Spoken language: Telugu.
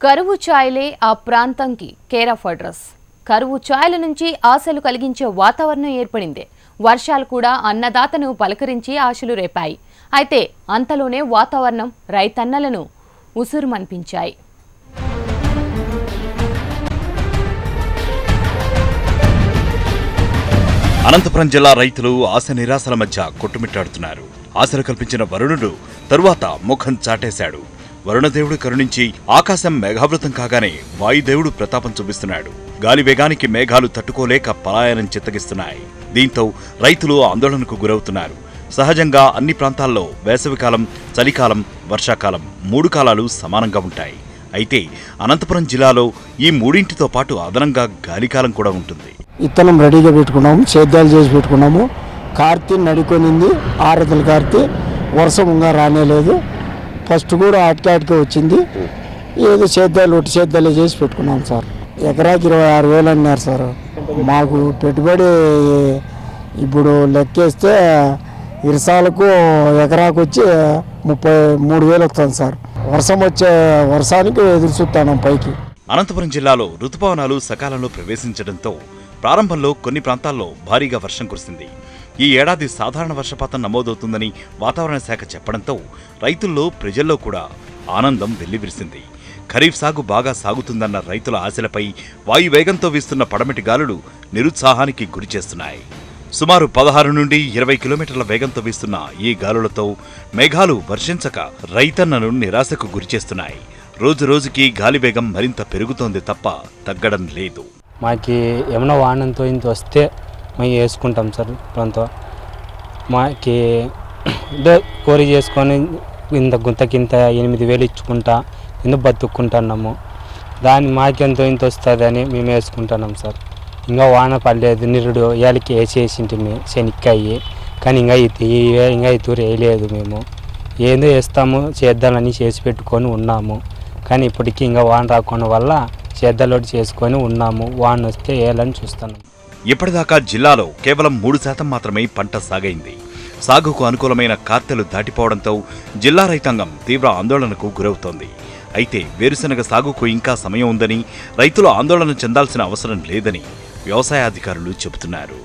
కరువు ఛాయలే ఆ ప్రాంతంకి కేర్ ఆఫ్ అడ్రస్. కరువు ఛాయల నుంచి ఆశలు కలిగించే వాతావరణం ఏర్పడింది. వర్షాలు కూడా అన్నదాతను పలకరించి ఆశలు రేపాయి. అయితే అంతలోనే వాతావరణం రైతన్నలను ఉసురుమనిపించాయి. అనంతపురం జిల్లా రైతులు ఆశ నిరాశల మధ్య కొట్టుమిట్టాడుతున్నారు. ఆశలు కల్పించిన వరుణుడు తరువాత ముఖం చాటేశాడు. వరుణదేవుడు కరుణించి ఆకాశం మేఘావృతం కాగానే వాయుదేవుడు ప్రతాపం చూపిస్తున్నాడు. గాలి వేగానికి మేఘాలు తట్టుకోలేక పలాయనం చిత్తగిస్తున్నాయి. దీంతో రైతులు ఆందోళనకు గురవుతున్నారు. సహజంగా అన్ని ప్రాంతాల్లో వేసవికాలం, చలికాలం, వర్షాకాలం 3 కాలాలు సమానంగా ఉంటాయి. అయితే అనంతపురం జిల్లాలో ఈ మూడింటితో పాటు అదనంగా గాలికాలం కూడా ఉంటుంది. ఇత్తనం రెడీగా పెట్టుకున్నాము, సేద్యాలు చేసి పెట్టుకున్నాము. కార్తీ నడుకొనింది, ఆరతల కార్తీ వర్షం ఇంకా రానేలేదు. ఫస్ట్ కూడా ఆటికే వచ్చింది. ఏదో సేద్యాలు ఒట్టి సేద్యాలు చేసి పెట్టుకున్నాం సార్. ఎకరాకి 26,000 అన్నారు సార్. మాకు పెట్టుబడి ఇప్పుడు లెక్కేస్తే ఇరసాలకు ఎకరాకు వచ్చి 33,000 వస్తుంది సార్. వర్షానికి ఎదురు చూస్తాను పైకి. అనంతపురం జిల్లాలో రుతుపవనాలు సకాలంలో ప్రవేశించడంతో ప్రారంభంలో కొన్ని ప్రాంతాల్లో భారీగా వర్షం కురిసింది. ఈ ఏడాది సాధారణ వర్షపాతం నమోదవుతుందని వాతావరణ శాఖ చెప్పడంతో రైతుల్లో, ప్రజల్లో కూడా ఆనందం వెల్లివిరిసింది. ఖరీఫ్ సాగు బాగా సాగుతుందన్న రైతుల ఆశలపై వాయువేగంతో వీస్తున్న పడమటి గాలులు నిరుత్సాహానికి గురిచేస్తున్నాయి. సుమారు 16 నుండి 20 కిలోమీటర్ల వేగంతో వీస్తున్న ఈ గాలులతో మేఘాలు వర్షించక రైతన్నను నిరాశకు గురిచేస్తున్నాయి. రోజు రోజుకి గాలి వేగం మరింత పెరుగుతోంది తప్ప తగ్గడం లేదు. మాకి ఏమైనా వానంతో ఇంత వస్తే మేము వేసుకుంటాం సార్. దాంతో మాకి కోరి చేసుకొని ఇంత గుంతకింత 8,000 ఇచ్చుకుంటా ఇంత బతుక్కుంటున్నాము. దాన్ని మాకెంతో ఇంత వస్తుంది అని మేము వేసుకుంటున్నాం సార్. ఇంకా వాన పడలేదు, నిరుడు ఏళ్ళకి వేసేసింటిమి శనిక్కాయి. కానీ ఇంకా ఈ తూరు వేయలేదు. మేము ఏందో వేస్తాము, చేద్దాలని చేసి పెట్టుకొని ఉన్నాము. కానీ ఇప్పటికీ ఇంకా వాన రాకుండా వల్ల చేద్దలోటి చేసుకొని ఉన్నాము. వాన వస్తే వేయాలని చూస్తున్నాం. ఇప్పటిదాకా జిల్లాలో కేవలం 3% మాత్రమే పంట సాగైంది. సాగుకు అనుకూలమైన కార్తెలు దాటిపోవడంతో జిల్లా రైతాంగం తీవ్ర ఆందోళనకు గురవుతోంది. అయితే వేరుశెనగ సాగుకు ఇంకా సమయం ఉందని, రైతులు ఆందోళన చెందాల్సిన అవసరం లేదని వ్యవసాయాధికారులు చెబుతున్నారు.